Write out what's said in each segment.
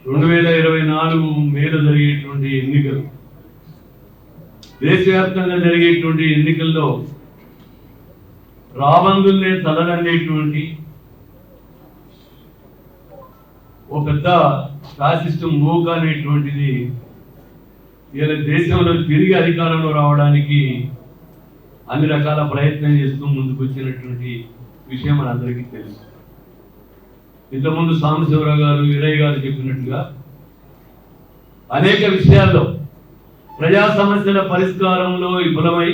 2024 మేలో జరిగేటువంటి ఎన్నికలు, దేశవ్యాప్తంగా జరిగేటువంటి ఎన్నికల్లో రాబందుల్నే తలదన్నేటువంటి ఒక పెద్ద ఫ్యాసిస్ట్ మూక అనేటువంటిది ఇలా దేశంలో తిరిగి అధికారంలో రావడానికి అన్ని రకాల ప్రయత్నం చేస్తూ ముందుకు వచ్చినటువంటి విషయం మనందరికీ తెలుసు. ఇంతకుముందు సాంబశివరావు గారు, వీరయ్య గారు చెప్పినట్టుగా అనేక విషయాల్లో ప్రజా సమస్యల పరిష్కారంలో విఫలమై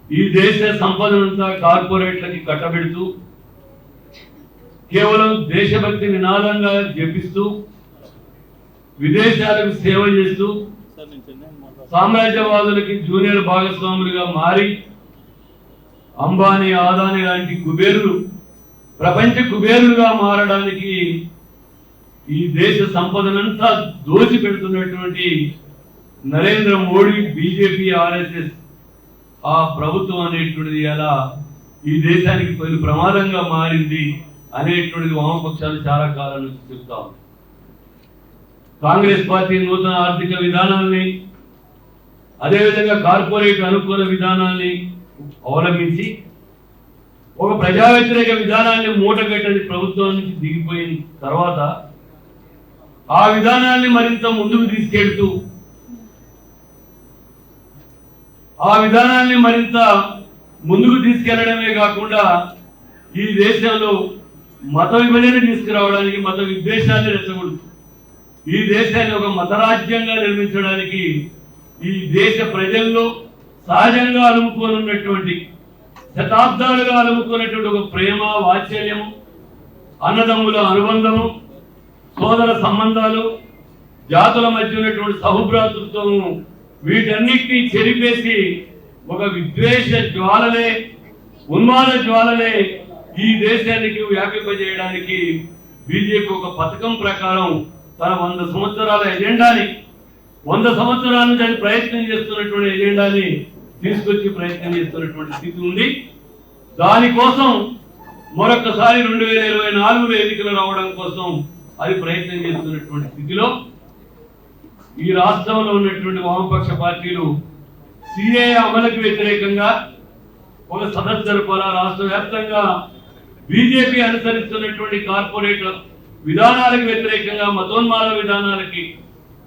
ఈ దేశ సంపదనంతా కార్పొరేట్లకి కట్టబెడుతూ కేవలం దేశభక్తి నినాదంగా జపిస్తూ విదేశాలకు సేవ చేస్తూ సామ్రాజ్యవాదులకి జూనియర్ భాగస్వాములుగా మారి అంబానీ, ఆదాని లాంటి కుబేరులు ప్రపంచ కుబేరులుగా మారడానికి ఈ దేశ సంపదనంతా దోచిపెడుతున్నటువంటి నరేంద్ర మోడీ, బీజేపీ, ఆర్ఎస్ఎస్ ఆ ప్రభుత్వం అనేటువంటిది ఎలా ఈ దేశానికి కొన్ని ప్రమాదంగా మారింది అనేటువంటిది వామపక్షాలు చాలా కాలం నుంచి చెప్తా ఉన్నాయి. కాంగ్రెస్ పార్టీ నూతన ఆర్థిక విధానాల్ని, అదేవిధంగా కార్పొరేట్ అనుకూల విధానాల్ని అవలంబించి ఒక ప్రజా వ్యతిరేక విధానాన్ని మూటగట్టని ప్రభుత్వం నుంచి దిగిపోయిన తర్వాత ఆ విధానాన్ని మరింత ముందుకు తీసుకెళ్తూ తీసుకెళ్లడమే కాకుండా ఈ దేశంలో మత విభజన తీసుకురావడానికి, మత విద్వేషాన్ని రెచ్చగొడుతూ ఈ దేశాన్ని ఒక మతరాజ్యంగా నిర్మించడానికి ఈ దేశ ప్రజల్లో సహజంగా అలుముకోనున్నటువంటి, శతాబ్దాలుగా అలుముకున్నటువంటి ఒక ప్రేమ, వాత్సల్యము, అన్నదమ్ముల అనుబంధము, సోదర సంబంధాలు, జాతుల మధ్య ఉన్నటువంటి సహభ్రాతృత్వము, వీటన్నిటినీ చెరిపేసి ఒక విద్వేష జ్వాలలే, ఉన్మాద జ్వాలలే ఈ దేశానికి వ్యాపింపజేయడానికి బీజేపీ ఒక పథకం ప్రకారం తన 100 సంవత్సరాల ఎజెండాని, 100 సంవత్సరాల నుంచి ప్రయత్నం చేస్తున్నటువంటి ఎజెండాని తీసుకొచ్చి ప్రయత్నం చేస్తున్నటువంటి స్థితి ఉంది. దానికోసం మరొకసారి 2024 ఎన్నికలు రావడం కోసం అది ప్రయత్నం చేస్తున్నటువంటి స్థితిలో ఈ రాష్ట్రంలో ఉన్నటువంటి వామపక్ష పార్టీలు సిఏ అమలుకి వ్యతిరేకంగా ఒక సదస్సు జరపాల, రాష్ట్ర వ్యాప్తంగా బీజేపీ అనుసరిస్తున్నటువంటి కార్పొరేట్ విధానాలకు వ్యతిరేకంగా, మతోన్మాద విధానాలకి,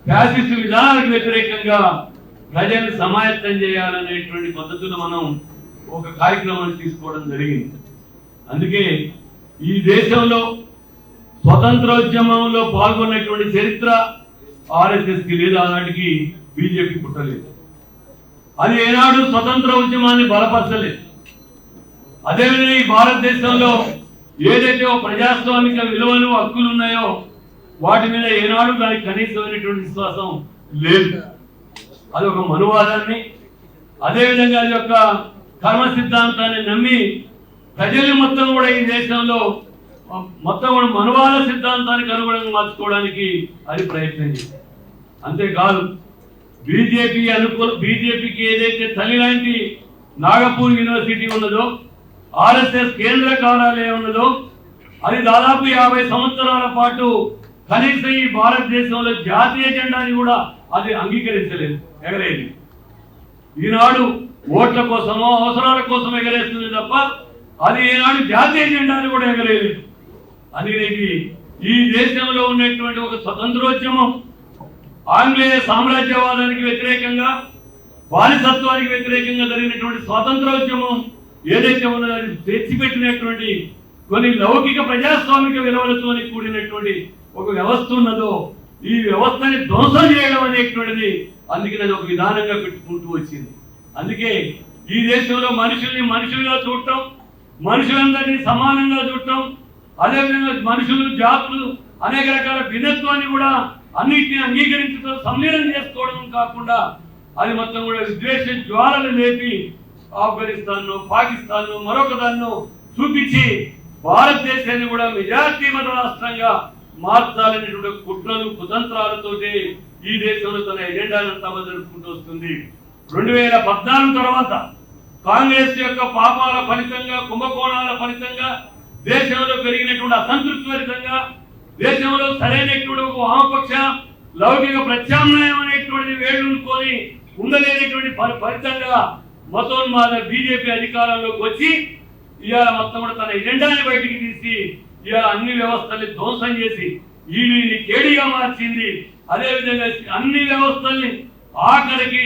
ఫ్యాసిస్ట్ విధానాలకు వ్యతిరేకంగా ప్రజల్ని సమాయత్తం చేయాలనేటువంటి పద్ధతులు మనం ఒక కార్యక్రమాన్ని తీసుకోవడం జరిగింది. అందుకే ఈ దేశంలో స్వతంత్రోద్యమంలో పాల్గొన్నటువంటి చరిత్ర ఆర్ఎస్ఎస్కి లేదు, ఆనాటికి బీజేపీ పుట్టలేదు. అది ఏనాడు స్వతంత్ర ఉద్యమాన్ని బలపరచలేదు. అదేవిధంగా ఈ భారతదేశంలో ఏదైతే ప్రజాస్వామిక విలువలు, హక్కులు ఉన్నాయో వాటి మీద ఏనాడు దానికి కనీసమైనటువంటి విశ్వాసం లేదు. అది ఒక మనువాదాన్ని, అదేవిధంగా అది యొక్క కర్మ సిద్ధాంతాన్ని నమ్మి ప్రజలు మొత్తం కూడా ఈ దేశంలో మొత్తం కూడా మనువాద సిద్ధాంతానికి అనుగుణంగా మార్చుకోవడానికి అది ప్రయత్నం చేసింది. అంతేకాదు బీజేపీకి ఏదైతే తల్లి లాంటి నాగపూర్ యూనివర్సిటీ ఉన్నదో, ఆర్ఎస్ఎస్ కేంద్ర కార్యాలయం ఉన్నదో, అది దాదాపు 50 సంవత్సరాల పాటు కనీసం ఈ భారతదేశంలో జాతీయ జెండాని కూడా అది అంగీకరించలేదు, ఎగరేది. ఈనాడు ఓట్ల కోసమో అవసరాల కోసం ఎగరేస్తుంది తప్ప అది ఈనాడు జాతీయ జెండాని కూడా ఎగరేది. అనేది ఈ దేశంలో ఉన్నటువంటి ఒక స్వతంత్రోద్యమం, ఆంగ్లేయ సామ్రాజ్యవాదానికి వ్యతిరేకంగా, బానిసత్వానికి వ్యతిరేకంగా జరిగినటువంటి స్వాతంత్రోద్యమం ఏదైతే ఉన్నదో అది తెచ్చిపెట్టినటువంటి కొన్ని లౌకిక ప్రజాస్వామిక విలువలతో కూడినటువంటి ఒక వ్యవస్థ ఉన్నదో, ఈ వ్యవస్థని ధ్వంసం చేయడం అనేటువంటిది అందుకని అది ఒక విధానంగా పెట్టుకుంటూ వచ్చింది. అందుకే ఈ దేశంలో మనుషుల్ని మనుషులుగా చూడటం, మనుషులందరినీ సమానంగా చూడటం, అదేవిధంగా మనుషులు, జాతులు, అనేక రకాల భిన్నత్వాన్ని కూడా అన్నింటినీ అంగీకరించడం, సంలీనం చేసుకోవడం కాకుండా అది మొత్తం కూడా విద్వేష జ్వాలలు లేపి ఆఫ్ఘనిస్తాన్ను, పాకిస్తాన్ను, మరొక దాన్ని చూపించి భారతదేశాన్ని కూడా మెజార్టీ మత రాష్ట్రంగా మార్చాలనేటువంటి కుట్రలు, కుతంత్రాలతోటి ఈ దేశంలో తన ఎజెండానంతా జరుపుకుంటూ వస్తుంది. 2014 తర్వాత కాంగ్రెస్ యొక్క పాపాల ఫలితంగా, కుంభకోణాల ఫలితంగా దేశంలో పెరిగినటువంటి అసంతృప్తి ఫలితంగా దేశంలో సరైనటువంటి ఒక వామపక్ష లౌకిక ప్రత్యామ్నాయం అనేటువంటిది వేడుకొని ఉండలేనటువంటి ఫలితంగా మతోన్మాద బీజేపీ అధికారంలోకి వచ్చి ఇవాళ మొత్తం కూడా తన ఎజెండాని బయటికి తీసి ఇవాళ అన్ని వ్యవస్థల్ని ధ్వంసం చేసి ఈడీని కేడీగా మార్చింది. అదేవిధంగా అన్ని వ్యవస్థల్ని ఆఖరికి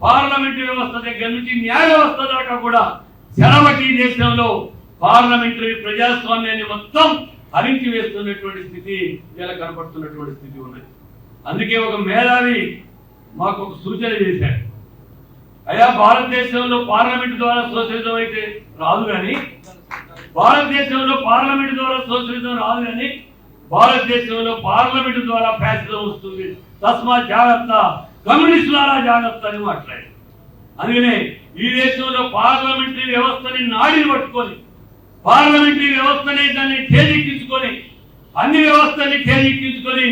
పార్లమెంటరీ వ్యవస్థ దగ్గర నుంచి న్యాయ వ్యవస్థ దాకా కూడా చెరబట్టి దేశంలో పార్లమెంటరీ ప్రజాస్వామ్యాన్ని మొత్తం హరించి వేస్తున్నటువంటి స్థితి ఇలా కనపడుతున్నటువంటి స్థితి ఉన్నది. అందుకే ఒక మేధావి మాకు ఒక సూచన చేశాడు. అయ్యా, భారతదేశంలో పార్లమెంట్ ద్వారా సోషలిజం అయితే రాదు కానీ భారతదేశంలో పార్లమెంట్ ద్వారా సోషలిజం రాదు కానీ భారతదేశంలో పార్లమెంట్ ద్వారా ఫ్యాసిజం వస్తుంది. తస్మా జాగ్రత్త, కమ్యూనిస్టులారా జాగ్రత్త అని మాట్లాడారు. అందుకనే ఈ దేశంలో పార్లమెంటరీ వ్యవస్థని నాడిని పట్టుకొని పార్లమెంటరీ వ్యవస్థని దాన్ని చేజిక్కించుకొని అన్ని వ్యవస్థల్ని చేజిక్కించుకొని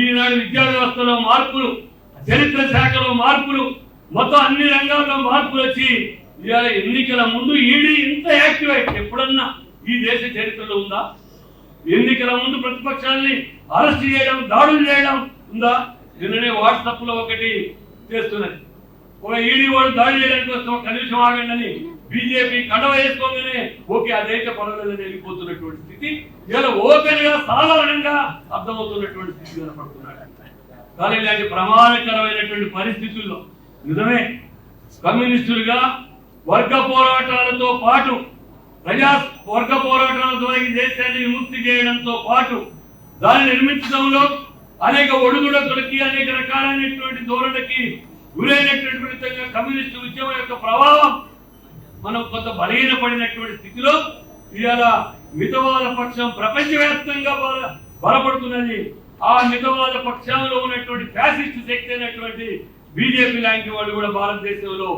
ఈనాడు విద్యా వ్యవస్థలో మార్పులు, చరిత్ర శాఖలో మార్పులు, మొత్తం అన్ని రంగాల్లో మార్పులు వచ్చి ఇవాళ ఎన్నికల ముందు ఈడీ ఇంత యాక్టివ్ అయితే ఎప్పుడన్నా ఈ దేశ చరిత్రలో ఉందా? ఎన్నికల ముందు ప్రతిపక్షాలని అరెస్ట్ చేయడం, దాడులు చేయడం ఉందా? నిన్ననే వాట్సాప్ లో ఒకటి చేస్తున్నది. ఒక ఈడీ వాడు దాడి చేయడానికి వస్తే ఒక నిమిషం ఆగండి అని బీజేపీ కండవ వేసుకోగానే ఓకే అదైతే పర్వాలేదని వెళ్ళిపోతున్నటువంటి స్థితి ఇలా ఓపెన్ గా సాధారణంగా అర్థమవుతున్నటువంటి స్థితి కనపడుతున్నాడు. కానీ ఇలాంటి ప్రమాదకరమైనటువంటి పరిస్థితుల్లో నిజమే కమ్యూనిస్టులుగా వర్గ పోరాటాలతో పాటు వర్గ పోరాటాల ద్వారా ఈ దేశాన్ని విముక్తి చేయడంతో పాటు దాన్ని నిర్మించడంలో అనేక ఒడుగుడుకులకి అనేక రకాలైనటువంటి ధోరణికి గురైనటువంటి విధంగా కమ్యూనిస్టు ఉద్యమం యొక్క ప్రభావం మనం కొంత బలహీనపడినటువంటి స్థితిలో ఇవాళ మితవాద పక్షం ప్రపంచవ్యాప్తంగా బలపడుతున్నది. ఆ మితవాద పక్షంలో ఉన్నటువంటి ఫ్యాసిస్ట్ శక్తి అయినటువంటి బీజేపీ లాంటి వాళ్ళు కూడా భారతదేశంలో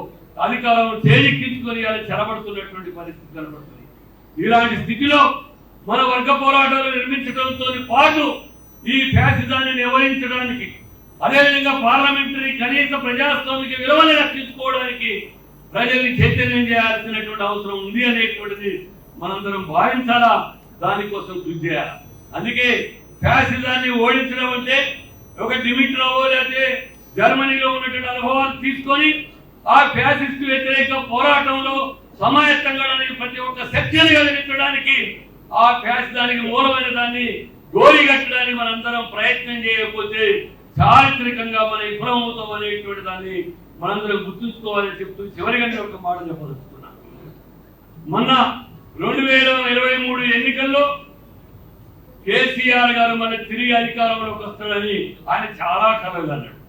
అధికారం చేజిక్కించుకొని ఇలా చెరబడుతున్నటువంటి పరిస్థితి కనబడుతుంది. ఇలాంటి స్థితిలో మన వర్గ పోరాటాలు నిర్మించడంతో పాటు ఈ ఫ్యాసిజాన్ని నివారించడానికి అదేవిధంగా పార్లమెంటరీ కనీస ప్రజాస్వామిక విలువలు రక్షించుకోవడానికి ప్రజల్ని చైతన్యం చేయాల్సినటువంటి అవసరం ఉంది అనేటువంటిది మనందరం భావించాలా, దానికోసం కృషి చేయాలి. అందుకే ఫ్యాసిజాన్ని ఓడించడం అంటే ఒక డిమిట్రోవో లేకపోతే జర్మనీలో ఉన్నటువంటి అనుభవాలు తీసుకొని ఆ ఫ్యాసిస్ట్ వ్యతిరేక పోరాటంలో సమాయత్తంగా ప్రతి ఒక్క శక్తిని కలిగించడానికి ఆ ఫ్యాసిజానికి మూలమైన దాన్ని గోరిగట్టడానికి మనందరం ప్రయత్నం చేయకపోతే చారిత్రకంగా మన విఫలమవుతాం అనేటువంటి దాన్ని మనందరం గుర్తుంచుకోవాలని చెప్తూ చివరిగా ఒక మాట చెప్పదలుచుకున్నాను. మొన్న 2023 ఎన్నికల్లో కేసీఆర్ గారు మన తిరిగి అధికారంలోకి వస్తాడని ఆయన చాలా కలలు అన్నాడు.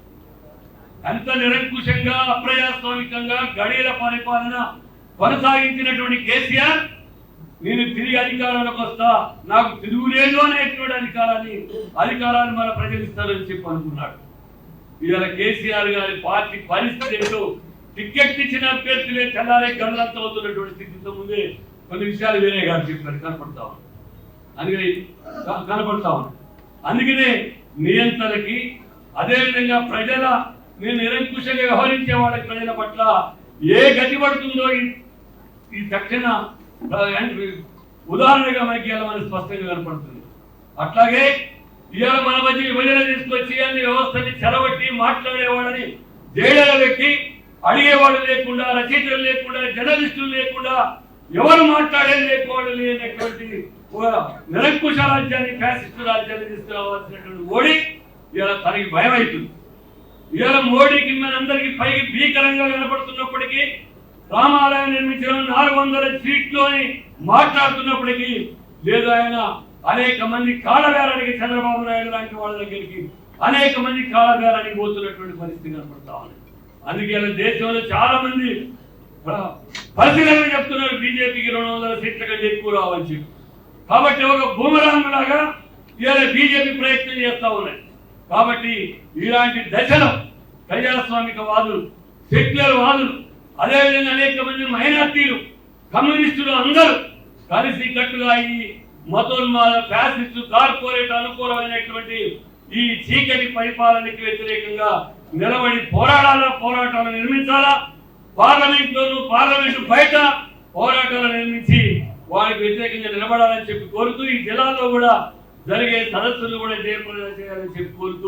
ఎంత నిరంకుశంగా అప్రజాస్వామికంగా గడియల పరిపాలన కొనసాగించినటువంటి కేసీఆర్ నేను తిరిగి అధికారంలోకి వస్తా, నాకు తిరుగులేదు అనేటువంటి అధికారాన్ని మన ప్రజలు ఇస్తారని చెప్పి అనుకున్నాడు. ఇవాళ కేసీఆర్ గారి పార్టీ పరిస్థితి ఏంటో టికెట్ ఇచ్చిన అభ్యర్థులే చల్లారే గందరంతం అవుతున్నటువంటి స్థితితో ముందే కొన్ని విషయాలు వేరే గారు చెప్పారు కనపడతా ఉంది. అందుకనే నియంత్రణకి అదేవిధంగా ప్రజల నేను నిరంకుశంగా వ్యవహరించే వాళ్ళకి ప్రజల పట్ల ఏ గతి పడుతుందో ఈ తక్షణ ఉదాహరణగా మనకి ఇలా మనకి స్పష్టంగా కనపడుతుంది. అట్లాగే ఇవాళ మన మధ్య విభజన తీసుకొచ్చి అన్ని వ్యవస్థని చెరబట్టి మాట్లాడేవాళ్ళని జైళ్ళలో పెట్టి అడిగేవాళ్ళు లేకుండా, రచయితలు లేకుండా, జర్నలిస్టులు లేకుండా, ఎవరు మాట్లాడేది లేకపోవడం లేనటువంటి నిరంకుశ రాజ్యాన్ని ఫ్యాసిస్టు రాజ్యాన్ని తీసుకురావాల్సినటువంటి మోడీ ఇవాళ తనకి భయం అవుతుంది. ఇవాళ మోడీకి మనందరికీ పైకి భీకరంగా కనపడుతున్నప్పటికీ రామాలయం నిర్మించడం 400 సీట్లు అని మాట్లాడుతున్నప్పటికీ లేదు ఆయన అనేక మంది కాళ్ళబేరానికి చంద్రబాబు నాయుడు లాంటి వాళ్ళ దగ్గరికి అనేక మంది కాళ్ళబేరానికి పోతున్నటువంటి పరిస్థితి కనపడతా ఉంది. అందుకే దేశంలో చాలా మంది పరిశీలన చెప్తున్నారు బీజేపీకి 200 సీట్ల కంటే ఎక్కువ రావచ్చు. కాబట్టి ఒక బూమరాంగ్ లాగా ఇవాళ బీజేపీ ప్రయత్నం చేస్తా ఉన్నాయి. కాబట్టి ఇలాంటి దశలో ప్రజాస్వామిక వాదులు, సెక్యులర్ వాదులు, అదేవిధంగా అనేక మంది మైనార్టీలు, కమ్యూనిస్టులు అందరూ కలిసి కట్టుగా ఈ మతోన్మాద ఫ్యాసిస్టు కార్పొరేట్ అనుకూలమైనటువంటి ఈ చీకటి పరిపాలనకి వ్యతిరేకంగా నిలబడి పోరాటాలు నిర్మించాలా. పార్లమెంటు బయట పోరాటాలు నిర్మించి వారికి వ్యతిరేకంగా నిలబడాలని చెప్పి కోరుతూ ఈ జిల్లాలో కూడా జరిగే సదస్సులు కూడా జయప్రదం చేయాలని చెప్పి కోరుతూ